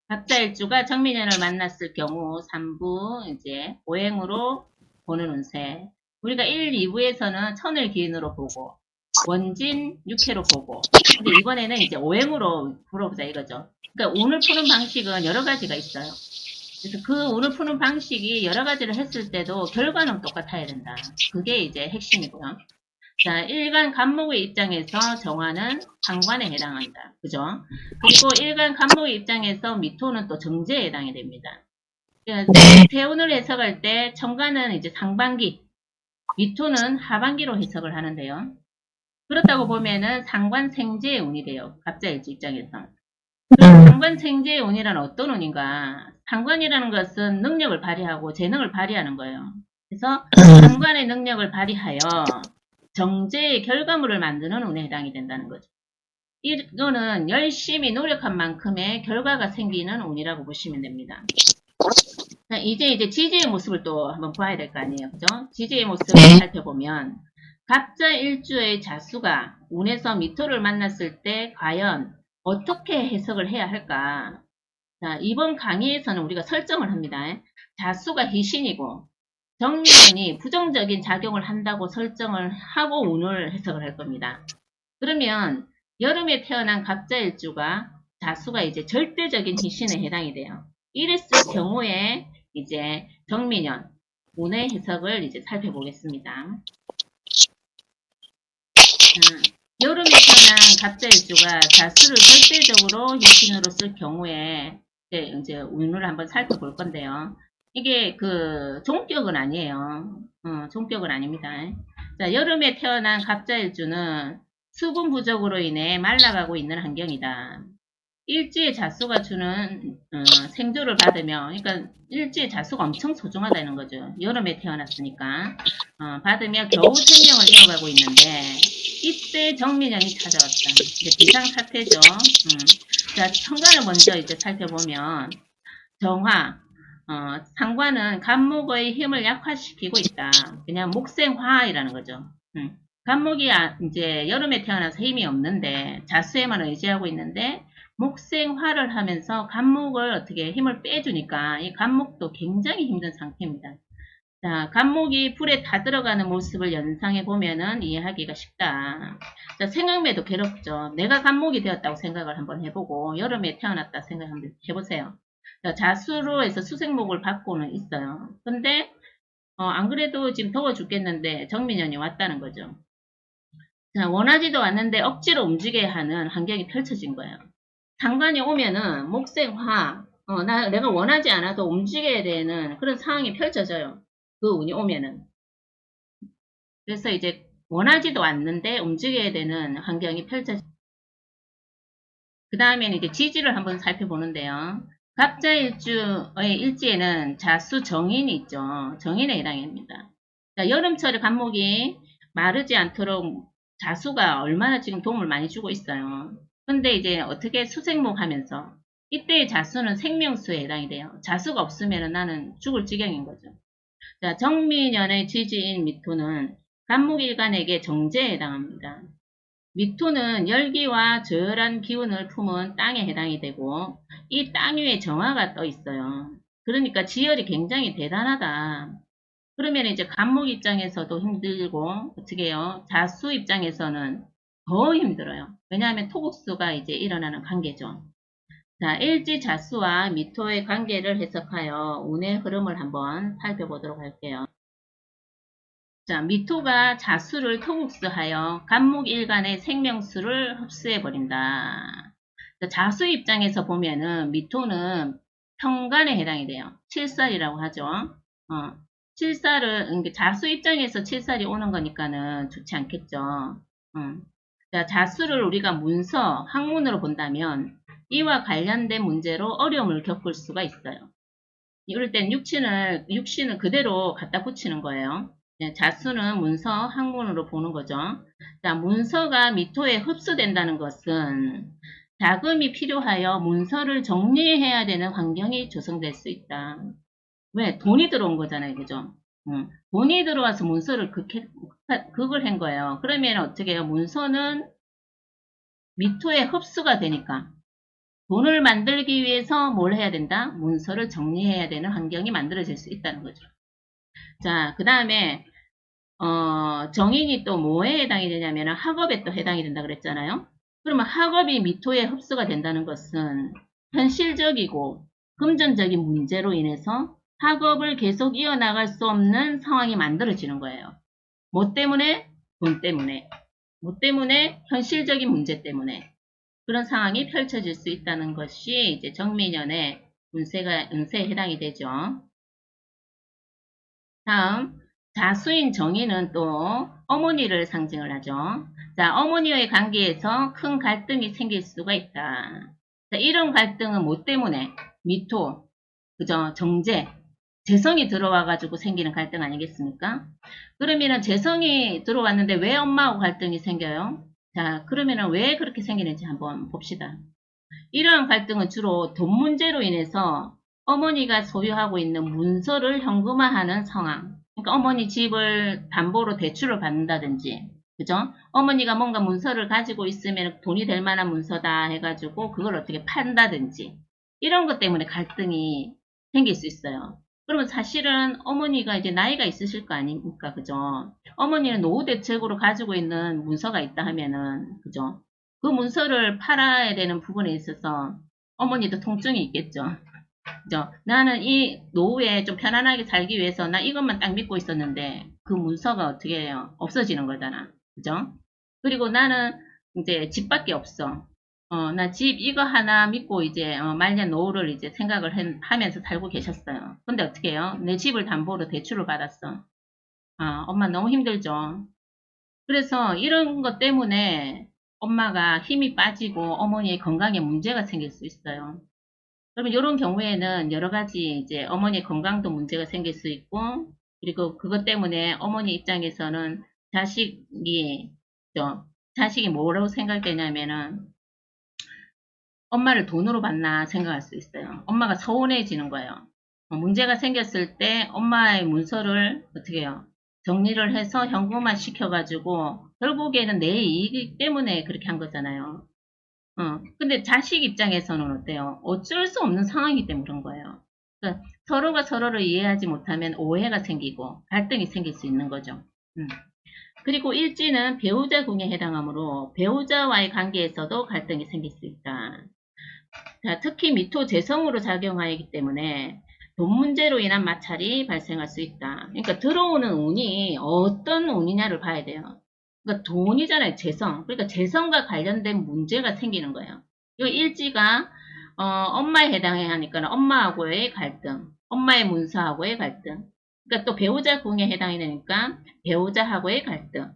갑자일주가 정민연을 만났을 경우 3부 이제 오행으로 보는 운세. 우리가 1, 2부에서는 천을 기인으로 보고 원진 6회로 보고 근데 이번에는 이제 오행으로 풀어보자 이거죠. 그러니까 운을 푸는 방식은 여러 가지가 있어요. 그래서 그 운을 푸는 방식이 여러 가지를 했을 때도 결과는 똑같아야 된다. 그게 이제 핵심이고요. 자, 일간 간목의 입장에서 정화는 상관에 해당한다. 그죠? 그리고 일간 간목의 입장에서 미토는 또 정제에 해당이 됩니다. 그래서 태운을 해석할 때 정관은 이제 상반기, 미토는 하반기로 해석을 하는데요. 그렇다고 보면은 상관생제의 운이 돼요. 갑자일주 입장에서. 그럼 상관생제의 운이란 어떤 운인가? 상관이라는 것은 능력을 발휘하고 재능을 발휘하는 거예요. 그래서 상관의 능력을 발휘하여 정제의 결과물을 만드는 운에 해당이 된다는 거죠. 이거는 열심히 노력한 만큼의 결과가 생기는 운이라고 보시면 됩니다. 자, 이제 지지의 모습을 또 한번 봐야 될 거 아니에요. 그죠? 지지의 모습을 살펴보면 갑자 일주의 자수가 운에서 미토를 만났을 때 과연 어떻게 해석을 해야 할까? 자, 이번 강의에서는 우리가 설정을 합니다. 자수가 희신이고 정민이 부정적인 작용을 한다고 설정을 하고 운을 해석을 할 겁니다. 그러면 여름에 태어난 갑자일주가 자수가 이제 절대적인 희신에 해당이 돼요. 이랬을 경우에 이제 정민년 운의 해석을 이제 살펴보겠습니다. 여름에 태어난 갑자일주가 자수를 절대적으로 희신으로 쓸 경우에 이제 운을 한번 살펴볼 건데요. 이게 그 종격은 아니에요. 종격은 아닙니다. 자, 여름에 태어난 갑자일주는 수분 부족으로 인해 말라가고 있는 환경이다. 일지의 자수가 주는 생조를 받으며, 그러니까 일지의 자수가 엄청 소중하다는 거죠. 여름에 태어났으니까 받으며 겨우 생명을 이어가고 있는데 이때 정민연이 찾아왔다. 이제 비상사태죠. 자, 천간을 먼저 이제 살펴보면 정화, 상관은 간목의 힘을 약화시키고 있다. 그냥 목생화이라는 거죠. 간목이 이제 여름에 태어나서 힘이 없는데 자수에만 의지하고 있는데 목생화를 하면서 간목을 어떻게 힘을 빼주니까 이 간목도 굉장히 힘든 상태입니다. 자, 간목이 불에 다 들어가는 모습을 연상해 보면은 이해하기가 쉽다. 자, 생각매도 괴롭죠. 내가 간목이 되었다고 생각을 한번 해보고 여름에 태어났다 생각 한번 해보세요. 자, 자수로 해서 수생목을 받고는 있어요. 근데 안 그래도 지금 더워 죽겠는데 정민연이 왔다는 거죠. 자, 원하지도 않는데 억지로 움직여야 하는 환경이 펼쳐진 거예요. 상관이 오면은 목생화, 내가 원하지 않아도 움직여야 되는 그런 상황이 펼쳐져요. 그 운이 오면은. 그래서 이제 원하지도 않는데 움직여야 되는 환경이 펼쳐져. 그 다음에는 이제 지지를 한번 살펴보는데요. 갑자일주의 일지에는 자수 정인이 있죠. 정인에 해당합니다. 자, 여름철에 간목이 마르지 않도록 자수가 얼마나 지금 도움을 많이 주고 있어요. 근데 이제 어떻게 수생목 하면서 이때의 자수는 생명수에 해당이 돼요. 자수가 없으면 나는 죽을 지경인 거죠. 자, 정미년의 지지인 미토는 간목일간에게 정제에 해당합니다. 미토는 열기와 저열한 기운을 품은 땅에 해당이 되고 이 땅 위에 정화가 떠 있어요. 그러니까 지열이 굉장히 대단하다. 그러면 이제 간목 입장에서도 힘들고 어떻게 해요? 자수 입장에서는 더 힘들어요. 왜냐하면 토국수가 이제 일어나는 관계죠. 자, 일지자수와 미토의 관계를 해석하여 운의 흐름을 한번 살펴보도록 할게요. 자, 미토가 자수를 토국수하여 간목일간의 생명수를 흡수해버린다. 자수 입장에서 보면은 미토는 평간에 해당이 돼요. 칠살이라고 하죠. 칠살은 자수 입장에서 칠살이 오는 거니까는 좋지 않겠죠. 자, 자수를 우리가 문서, 학문으로 본다면 이와 관련된 문제로 어려움을 겪을 수가 있어요. 이럴 땐 육신을 그대로 갖다 붙이는 거예요. 자수는 문서, 학문으로 보는 거죠. 자, 문서가 미토에 흡수된다는 것은 자금이 필요하여 문서를 정리해야 되는 환경이 조성될 수 있다. 왜? 돈이 들어온 거잖아요. 그죠? 돈이 들어와서 문서를 극을 한 거예요. 그러면 어떻게 해요? 문서는 미토에 흡수가 되니까 돈을 만들기 위해서 뭘 해야 된다? 문서를 정리해야 되는 환경이 만들어질 수 있다는 거죠. 자, 그 다음에 정인이 또 뭐에 해당이 되냐면 학업에 또 해당이 된다 그랬잖아요. 그러면 학업이 미토에 흡수가 된다는 것은 현실적이고 금전적인 문제로 인해서 학업을 계속 이어나갈 수 없는 상황이 만들어지는 거예요. 뭐 때문에? 돈 때문에. 뭐 때문에? 현실적인 문제 때문에. 그런 상황이 펼쳐질 수 있다는 것이 이제 정미년의 운세에 해당이 되죠. 다음, 자수인 정인은 또 어머니를 상징을 하죠. 자, 어머니와의 관계에서 큰 갈등이 생길 수가 있다. 자, 이런 갈등은 뭐 때문에? 미토, 그죠? 정제, 재성이 들어와가지고 생기는 갈등 아니겠습니까? 그러면은 재성이 들어왔는데 왜 엄마하고 갈등이 생겨요? 자, 그러면은 왜 그렇게 생기는지 한번 봅시다. 이러한 갈등은 주로 돈 문제로 인해서 어머니가 소유하고 있는 문서를 현금화하는 상황. 그러니까 어머니 집을 담보로 대출을 받는다든지, 그죠? 어머니가 뭔가 문서를 가지고 있으면 돈이 될 만한 문서다 해가지고 그걸 어떻게 판다든지, 이런 것 때문에 갈등이 생길 수 있어요. 그러면 사실은 어머니가 이제 나이가 있으실 거 아닙니까? 그죠? 어머니는 노후 대책으로 가지고 있는 문서가 있다 하면은, 그죠? 그 문서를 팔아야 되는 부분에 있어서 어머니도 통증이 있겠죠. 그죠? 나는 이 노후에 좀 편안하게 살기 위해서 나 이것만 딱 믿고 있었는데 그 문서가 어떻게 해요? 없어지는 거잖아. 그죠? 그리고 나는 이제 집밖에 없어. 나 집 이거 하나 믿고 이제 말년 노후를 이제 생각을 하면서 살고 계셨어요. 근데 어떻게 해요? 내 집을 담보로 대출을 받았어. 엄마 너무 힘들죠. 그래서 이런 것 때문에 엄마가 힘이 빠지고 어머니의 건강에 문제가 생길 수 있어요. 그러면 이런 경우에는 여러 가지 이제 어머니의 건강도 문제가 생길 수 있고, 그리고 그것 때문에 어머니 입장에서는 자식이, 자식이 뭐라고 생각되냐면은 엄마를 돈으로 받나 생각할 수 있어요. 엄마가 서운해지는 거예요. 문제가 생겼을 때 엄마의 문서를 어떻게 해요? 정리를 해서 현금화 시켜가지고 결국에는 내 이익 때문에 그렇게 한 거잖아요. 근데 자식 입장에서는 어때요? 어쩔 수 없는 상황이기 때문에 그런 거예요. 그러니까 서로가 서로를 이해하지 못하면 오해가 생기고 갈등이 생길 수 있는 거죠. 그리고 일지는 배우자 궁에 해당하므로 배우자와의 관계에서도 갈등이 생길 수 있다. 자, 특히 미토 재성으로 작용하기 때문에 돈 문제로 인한 마찰이 발생할 수 있다. 그러니까 들어오는 운이 어떤 운이냐를 봐야 돼요. 그러니까 돈이잖아요, 재성. 그러니까 재성과 관련된 문제가 생기는 거예요. 이 일지가 엄마에 해당해야 하니까 엄마하고의 갈등, 엄마의 문서하고의 갈등. 그러니까 또 배우자 궁에 해당이 되니까 배우자하고의 갈등.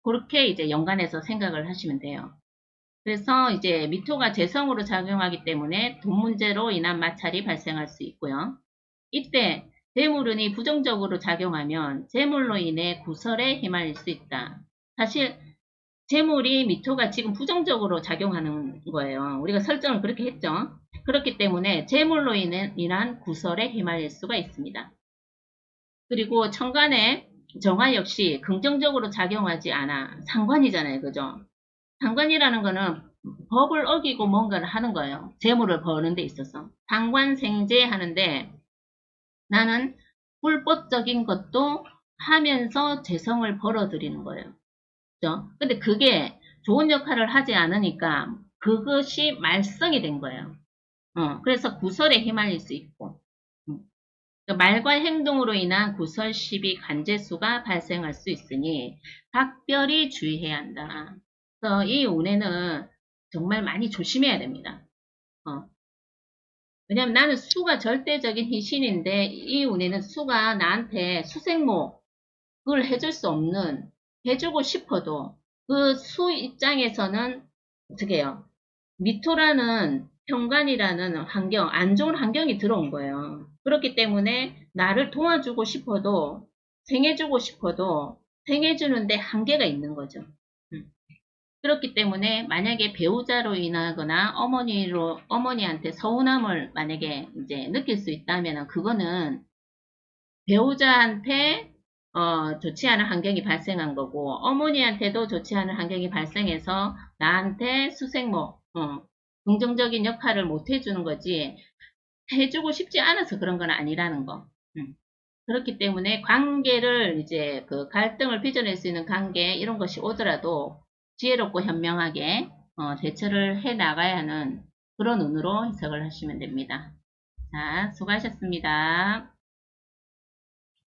그렇게 이제 연관해서 생각을 하시면 돼요. 그래서 이제 미토가 재성으로 작용하기 때문에 돈 문제로 인한 마찰이 발생할 수 있고요. 이때 재물운이 부정적으로 작용하면 재물로 인해 구설에 휘말릴 수 있다. 사실 재물이 미토가 지금 부정적으로 작용하는 거예요. 우리가 설정을 그렇게 했죠. 그렇기 때문에 재물로 인한 구설에 휘말릴 수가 있습니다. 그리고 천간의 정화 역시 긍정적으로 작용하지 않아. 상관이잖아요. 그죠? 상관이라는 거는 법을 어기고 뭔가를 하는 거예요. 재물을 버는 데 있어서. 상관생제 하는데 나는 불법적인 것도 하면서 재성을 벌어들이는 거예요. 그죠? 근데 그게 좋은 역할을 하지 않으니까 그것이 말썽이 된 거예요. 그래서 구설에 휘말릴 수 있고. 말과 행동으로 인한 구설, 시비, 간제수가 발생할 수 있으니 각별히 주의해야 한다. 그래서 이 운에는 정말 많이 조심해야 됩니다. 왜냐면 나는 수가 절대적인 희신인데 이 운에는 수가 나한테 수생목을 해줄 수 없는, 해주고 싶어도 그 수 입장에서는 어떻게 해요? 미토라는 현관이라는 환경, 안 좋은 환경이 들어온 거예요. 그렇기 때문에 나를 도와주고 싶어도, 생해주고 싶어도 생해주는데 한계가 있는 거죠. 그렇기 때문에 만약에 배우자로 인하거나 어머니한테 서운함을 만약에 이제 느낄 수 있다면 그거는 배우자한테 좋지 않은 환경이 발생한 거고 어머니한테도 좋지 않은 환경이 발생해서 나한테 수생목, 긍정적인 역할을 못 해주는 거지, 해주고 싶지 않아서 그런 건 아니라는 거. 그렇기 때문에 관계를 이제 그 갈등을 빚어낼 수 있는 관계 이런 것이 오더라도 지혜롭고 현명하게 대처를 해 나가야 하는 그런 운으로 해석을 하시면 됩니다. 자, 수고하셨습니다.